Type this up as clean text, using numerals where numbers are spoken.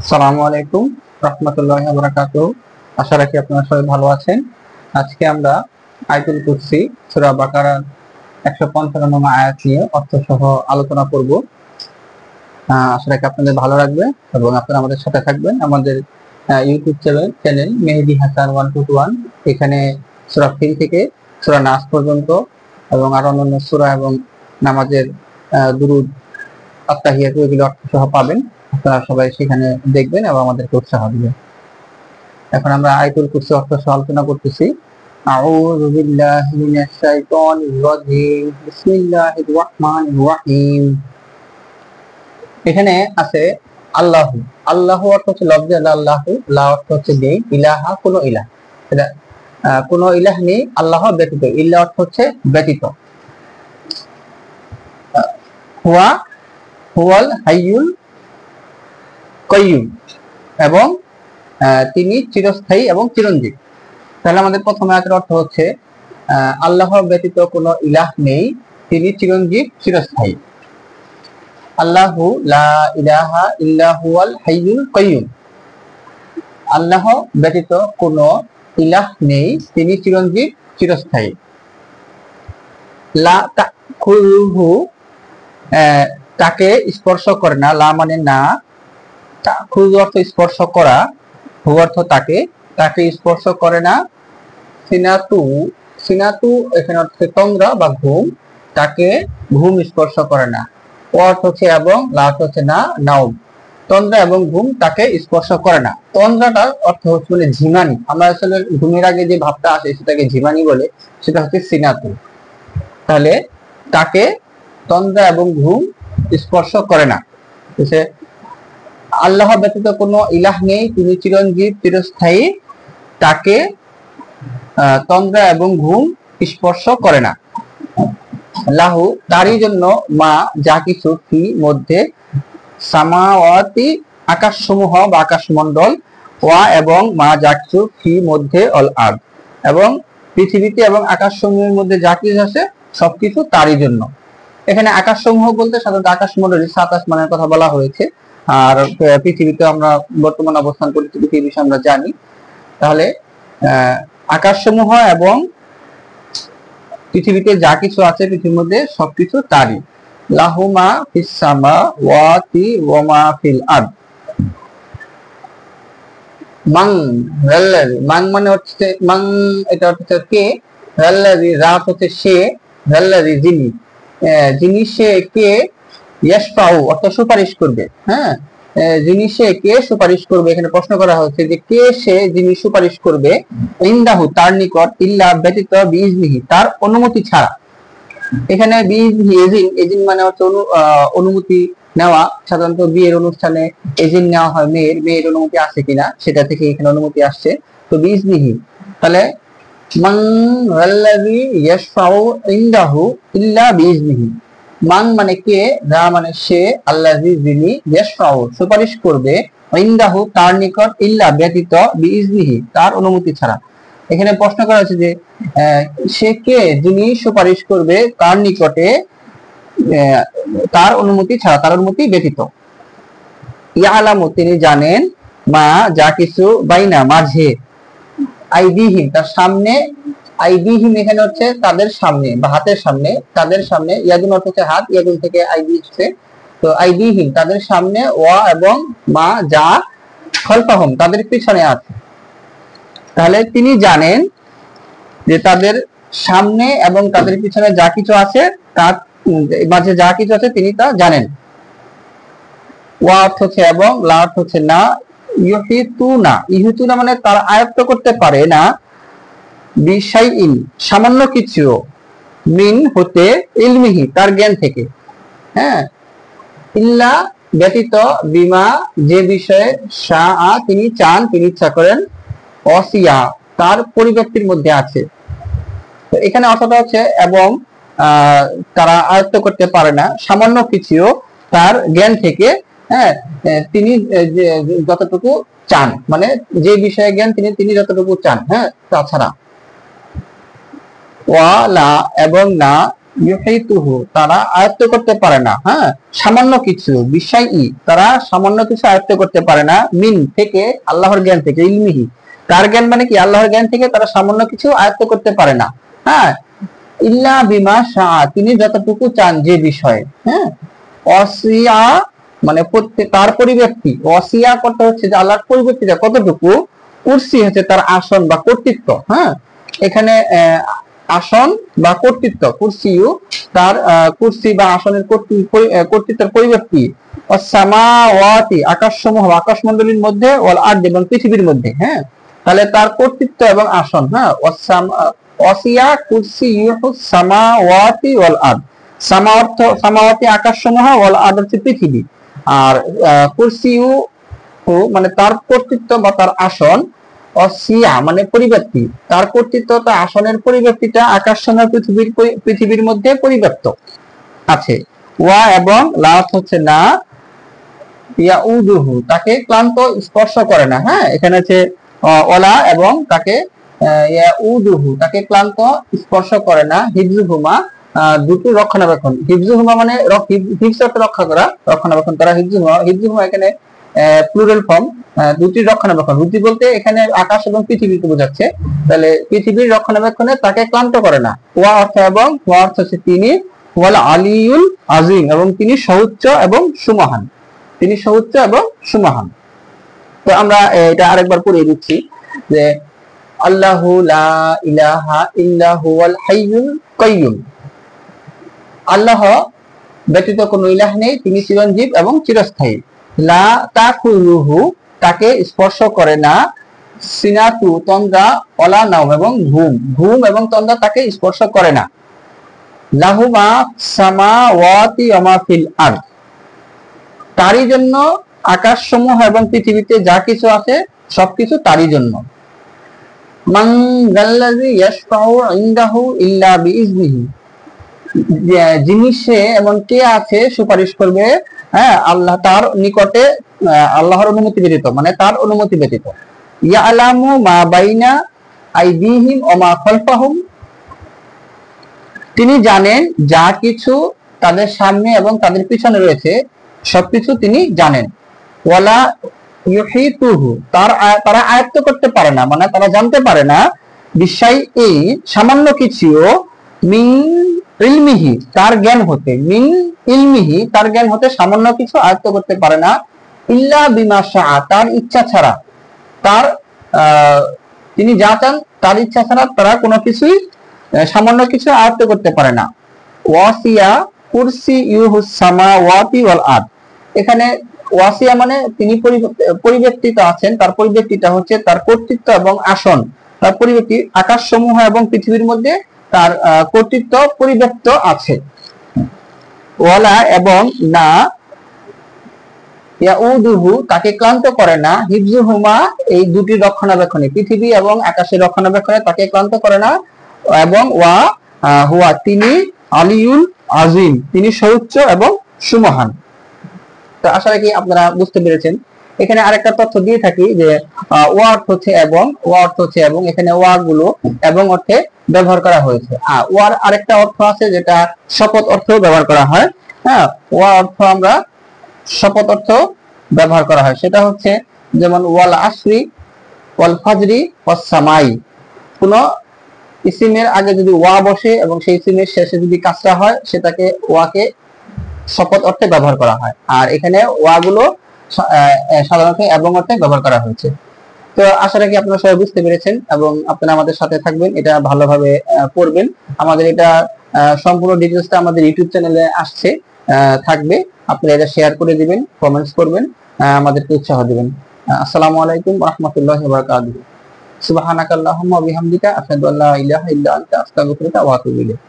আসসালামু আলাইকুম রাহমাতুল্লাহি ওয়া বারাকাতুহু। আশা রাখি আপনারা সবাই ভালো আছেন। আজকে আমরা আয়াতুল কুরসি সূরা বাকারার 155 নম্বর আয়াত নিয়ে অর্থ সহ আলোচনা করব। আশা রাখি আপনাদের ভালো লাগবে এবং আপনারা আমাদের সাথে থাকবেন। আমাদের ইউটিউব চ্যানেল মেহেদী হাসান 121, এখানে সূরা ফিল থেকে সূরা নাস পর্যন্ত এবং আরো অন্যান্য সূরা এবং নামাজের দুরূদ, আত্তাহিয়াত এগুলো অর্থ সহ পাবেন। আপনারা সবাই সেখানে দেখবেন এবং আমাদেরকে উৎসাহ দিবেন। এখন আমরা আয়াতুল কুরসি অর্থ সহ আলোচনা করতেছি। আউযু বিল্লাহি মিনাশ শাইতানির রাজীম। বিসমিল্লাহির রাহমানির রাহিম। এখানে আছে আল্লাহু। আল্লাহু অর্থ হচ্ছে লফজে আল্লাহু, লা অর্থ হচ্ছে নেই, ইলাহা কোনো ইলাহ, এটা কোনো ইলাহ নেই আল্লাহ ব্যতীত। ইল্লা অর্থ হচ্ছে ব্যতীত। হুয়া হুয়াল হাইয়ুল কাইয়্যুম, এবং তিনি চিরস্থায়ী এবং চিরঞ্জীব। তাহলে আমাদের প্রথম আয়াতের অর্থ হচ্ছে আল্লাহ ব্যতীত কোনো ইলাহ নেই, তিনি চিরঞ্জীব চিরস্থায়ী। আল্লাহু লা ইলাহা ইল্লা হুয়াল হাইয়ুল কাইয়্যুম। আল্লাহ ব্যতীত কোনো ইলাহ নেই, তিনি চিরঞ্জীব চিরস্থায়ী। লা তাখুযুহু, তাকে স্পর্শ করে না, লা মানে না, তাখুযু অর্থ স্পর্শ করা, হু অর্থ তাকে, তাকে স্পর্শ করে না। সিনাতু, সিনাতু এখানে হচ্ছে তন্দ্রা বা ঘুম, তাকে ঘুম স্পর্শ করে না। ও অর্থ হচ্ছে এবং, লা অর্থ হচ্ছে না, নাও, তন্দ্রা এবং ঘুম তাকে স্পর্শ করে না। তন্দ্রাটার অর্থ হচ্ছে মানে ঝিমানি, আমরা আসলে ঘুমের আগে যে ভাবটা আসে সেটাকে ঝিমানি বলে, সেটা হচ্ছে সিনাতু। তাহলে তাকে তন্দ্রা এবং ঘুম স্পর্শ করে না। আল্লাহ ব্যতীত কোনো ইলাহ নেই, তিনি চিরঞ্জীব চিরস্থায়ী, তাকে তন্দ্রা এবং ঘুম স্পর্শ করে না। লাহু তারই জন্য, মা যা কিছু, ফি মধ্যে, সামাওয়াতি আকাশসমূহ বা আকাশমণ্ডল, ওয়া এবং মা যা কিছু, ফি মধ্যে, অল আরদ এবং পৃথিবীতে এবং আকাশসমূহের মধ্যে যা কিছু আছে সবকিছু তারই জন্য। এখানে আকাশসমূহ বলতে সাধারণত আকাশমণ্ডলী 7 আসমানের কথা বলা হয়েছে। আর পৃথিবীতে আমরা বর্তমান অবস্থান করছি, পৃথিবীর বিষয়ে আমরা জানি। তাহলে আকাশসমূহ এবং পৃথিবীতে যা কিছু আছে পৃথিবীর মধ্যে সবকিছু তারই। লাহুমা ফিস সামাওয়াতি ওয়া মা ফিল আরদ। মান আল্লাযী, মান মানে হচ্ছে মান, এটা হচ্ছে কে, আল্লাযী রাত হচ্ছে সে, আল্লাযী যিনি, যিনি সে কে, ইয়াশফাউ অর্থ সুপারিশ করবে। হ্যাঁ, যিনি সে কে সুপারিশ করবে, এখানে প্রশ্ন করা হচ্ছে যে কে সে যিনি সুপারিশ করবে, ইনদাহু তার নিকট, ইল্লা ব্যতীত, বিইজনিহি তার অনুমতি ছাড়া। এখানে বিইজনিহি এজিন, এজিন মানে হচ্ছে অনুমতি নেওয়া। সাধারণত বিয়ের অনুষ্ঠানে এজিন নেওয়া হয়, মেয়ের অনুমতি আছে কিনা সেটা থেকে এখানে অনুমতি আসছে। তো বিইজনিহি, তাহলে মান আল্লাযী ইয়াশফাউ ইনদাহু ইল্লা বিইজনিহি। মান মানে কে, যা মানে সে, আল্লাযী যিনি, ইয়াশফাউ সুপারিশ করবে, ইনদাহু তার নিকট, ইল্লা ব্যতীত, বিইজনিহি তার অনুমতি ছাড়া। এখানে প্রশ্ন করা হচ্ছে যে সে কে যিনি সুপারিশ করবে তার নিকটে তার অনুমতি ছাড়া, তার অনুমতি ব্যতীত। ইয়ালামু তিনি জানেন, মা যা কিছু, বাইনা মাঝে, আইদিহিম তার সামনে, আইদিহিম এখানে হচ্ছে তাদের সামনে বা হাতের সামনে, তাদের সামনে, ইয়াদুন অর্থ হচ্ছে হাত, ইয়াদুন থেকে আইদি হচ্ছে, তো আইদিহিম তাদের সামনে, ওয়া এবং মা যা, খলফাহুম তাদের পিছনে আছে। তাহলে তিনি জানেন যে তাদের সামনে এবং তাদের পিছনে যা কিছু আছে, তার মাঝে যা কিছু আছে তিনি তা জানেন। ওয়া অর্থ হচ্ছে এবং, লা অর্থ হচ্ছে না, ইউহিতুনা, ইউহিতুনা মানে তারা আয়ত্ত করতে পারে না, বিশাইইন সামান্য কিছু, মিন হতে, ইলমিহি তার জ্ঞান থেকে। হ্যাঁ, ইল্লা ব্যতীত, বিমা যে বিষয়ে, শাআ তিনি চান, তিনি ইচ্ছা করেন, অসিয়া তার পরিব্যাপ্তির মধ্যে আছে। তো এখানে অর্থটা হচ্ছে এবং তারা আয়ত্ত করতে পারে না সামান্য কিছু তার জ্ঞান থেকে। হ্যাঁ, তিনি যতটুকু চান, মানে যে বিষয়ে জ্ঞান তিনি যতটুকু চান, হ্যাঁ, তাছাড়া। ওয়ালা এবং না, ইউহিতুহু তারা আয়ত্ত করতে পারে না, হ্যাঁ, সামান্য কিছু, বিশাইই তারা সামান্য কিছু আয়ত্ত করতে পারে না, মিন থেকে, আল্লাহর জ্ঞান থেকে, ইলমিহি তার জ্ঞান মানে কি, আল্লাহর জ্ঞান থেকে তারা সামান্য কিছু আয়ত্ত করতে পারে না, হ্যাঁ, ইল্লা বিমা শাআ তিনি যতটুকু চান যে বিষয়ে, হ্যাঁ, ওয়াসিয়া মানে তার পরিব্যাপ্তি, ওয়াসিয়া করতে হচ্ছে যে আল্লাহর পরিব্যাপ্তিটা কতটুকু, কুরসি হচ্ছে তার আসন বা কর্তৃত্ব, হ্যাঁ, এখানে আসন বা কর্তৃত্ব, কুরসিউ তার কুরসি বা আসনের কর্তৃত্বের পরিব্যাপ্তি, সামাওয়াতি আকাশসমূহ আকাশমণ্ডলীর মধ্যে, ওয়াল আরদ এবং পৃথিবীর মধ্যে, হ্যাঁ, তাহলে তার কর্তৃত্ব এবং আসন, হ্যাঁ, ওয়াসিয়া কুরসিয়ুহু সামাওয়াতি ওয়াল আরদ, সামাওয়াতি আকাশসমূহ, ওয়াল আরদ হচ্ছে পৃথিবী, আর কুরসিয়ু মানে তার কর্তৃত্ব বা তার আসন, অসিয়া মানে পরিব্যাপ্তি, তার কর্তৃত্ব তার আসনের পরিব্যাপ্তিটা আকাশসমূহ পৃথিবীর মধ্যে পরিব্যাপ্ত আছে। ওয়া এবং লাস্ট হচ্ছে না, ইয়াউদুহু তাকে ক্লান্ত স্পর্শ করে না, হ্যাঁ, এখানে হচ্ছে ওলা এবং তাকে ইয়াউদুহু তাকে ক্লান্ত স্পর্শ করে না, হিফজুহুমা দুটো রক্ষণাবেক্ষণ, হিফজুহুমা মানে হিফজ অর্থ রক্ষা করা, রক্ষণাবেক্ষণ করা, হিফজুহুমা এখানে প্লুরাল ফর্ম, দুটি রক্ষণাবেক্ষণ, দুটি বলতে এখানে আকাশ এবং পৃথিবীকে বোঝাচ্ছে, তাহলে পৃথিবীর রক্ষণাবেক্ষণে তাকে ক্লান্ত করে না, ওয়া অর্থ এবং, ওয়া অর্থ হচ্ছে তিনি, ওয়াল আলিউল আজিম এবং তিনি সউচ্চ এবং সুমহান, তিনি সউচ্চ এবং সুমহান। তো আমরা এটা আরেকবার পড়িয়ে দিচ্ছি যে আল্লাহু লা ইলাহা ইল্লা হুয়াল হাইয়ুল কাইয়ুম, আল্লাহ ব্যতীত কোনো ইলাহ নেই, তিনি চিরঞ্জীব এবং চিরস্থায়ী। লা তাকুলুহু তাকে স্পর্শ করে না, সিনাতু তন্দ্রা, ওয়ালা নাওম এবং ঘুম, ঘুম এবং তন্দ্রা তাকে স্পর্শ করে না। লাহুমা সামাওয়াতি ওয়া মা ফিল আরদ তারই জন্য আকাশসমূহ এবং পৃথিবীতে যা কিছু আছে সবকিছু তারই জন্য। মান যাল্লাযী ইয়াশফাউ ইনদাহু ইল্লা বিইজনিহি যিনি সে এমন কে আছে সুপারিশ করবে, হ্যাঁ, আল্লাহ তার নিকটে, আল্লাহর অনুমতি ব্যতীত মানে তার অনুমতি ব্যতীত। ইয়ালামু মা বাইনা আইদিহিম ওয়া মা খালফাহুম তিনি জানেন যা কিছু তাদের সামনে এবং তাদের পিছনে রয়েছে সবকিছু তিনি জানেন। ওয়ালা ইউহিতুহু তারা আয়ত্ত করতে পারে না মানে তারা জানতে পারে না, বিষয় এই সামান্য কিছুও, মিন ইলমিহি তার জ্ঞান হতে, মিন ইলমিহি তার জ্ঞান হতে সামান্য কিছু আয়ত্ত করতে পারে না, ইল্লা বিমা শাআ তার ইচ্ছা ছাড়া, তার তিনি যা চান তার ইচ্ছা ছাড়া তারা কোনো কিছুই সামান্য কিছু আয়ত্ত করতে পারে না। ওয়াসিয়া কুরসিয়ুহু সামাওয়াতি ওয়াল আরদ এখানে ওয়াসিয়া মানে তিনি পরিব্যাপ্তিত আছেন, তার পরিব্যাপ্তিটা হচ্ছে তার কর্তৃত্ব এবং আসন, তার পরিব্যাপ্তি আকাশসমূহ এবং পৃথিবীর মধ্যে তার কর্তৃত্ব পরিব্যাপ্ত আছে। ওয়ালা এবং না ইয়াউদুহু তাকে ক্লান্ত করে না, হিফজুহুমা এই দুটি রক্ষণাবেক্ষণে, পৃথিবী এবং আকাশের রক্ষণাবেক্ষণে তাকে ক্লান্ত করে না, এবং ওয়া হুয়া তিনি আলিউল আজিম তিনি সউচ্চ এবং সুমহান। তো আশা রাখি আপনারা বুঝতে পেরেছেন। এখানে আরেকটা তথ্য দিয়ে থাকি যে ওয়া অর্থ হচ্ছে এবং, ওয়া অর্থ হচ্ছে এবং, এখানে ওয়া গুলো এবং অর্থে ব্যবহার করা হয়েছে। ওয়ার আরেকটা অর্থ আছে যেটা শপথ অর্থেও ব্যবহার করা হয়, হ্যাঁ, ওয়া অর্থ আমরা শপথ অর্থ ব্যবহার করা হয়, সেটা হচ্ছে যেমন ওয়াল আসরি ওয়াল ফাজরি ওয়াস সামাই, কোন ইসিমের আগে যদি ওয়া বসে এবং সেই ইসিমের শেষে যদি কাসরা হয় সেটাকে ওয়াকে শপথ অর্থে ব্যবহার করা হয়, আর এখানে ওয়া গুলো সাধারণত এবং অর্থে ব্যবহার করা হয়েছে। তো আশা রাখি আপনারা সবাই বুঝতে পেরেছেন এবং আপনারা আমাদের সাথে থাকবেন, এটা ভালোভাবে পড়বেন। আমাদের এটা সম্পূর্ণ ডিটেইলসটা আমাদের ইউটিউব চ্যানেলে আসছে, থাকবে, আপনারা এটা শেয়ার করে দিবেন, কমেন্টস করবেন, আমাদেরকে উৎসাহ দিবেন। আসসালামু আলাইকুম ওয়া রাহমাতুল্লাহি ওয়া বারাকাতুহু। সুবহানাকাল্লাহুম্মা ওয়া বিহামদিকা আশহাদু আল্লা ইলাহা ইল্লা আনতা আস্তাগফিরুকা ওয়া আতুবু ইলাইক।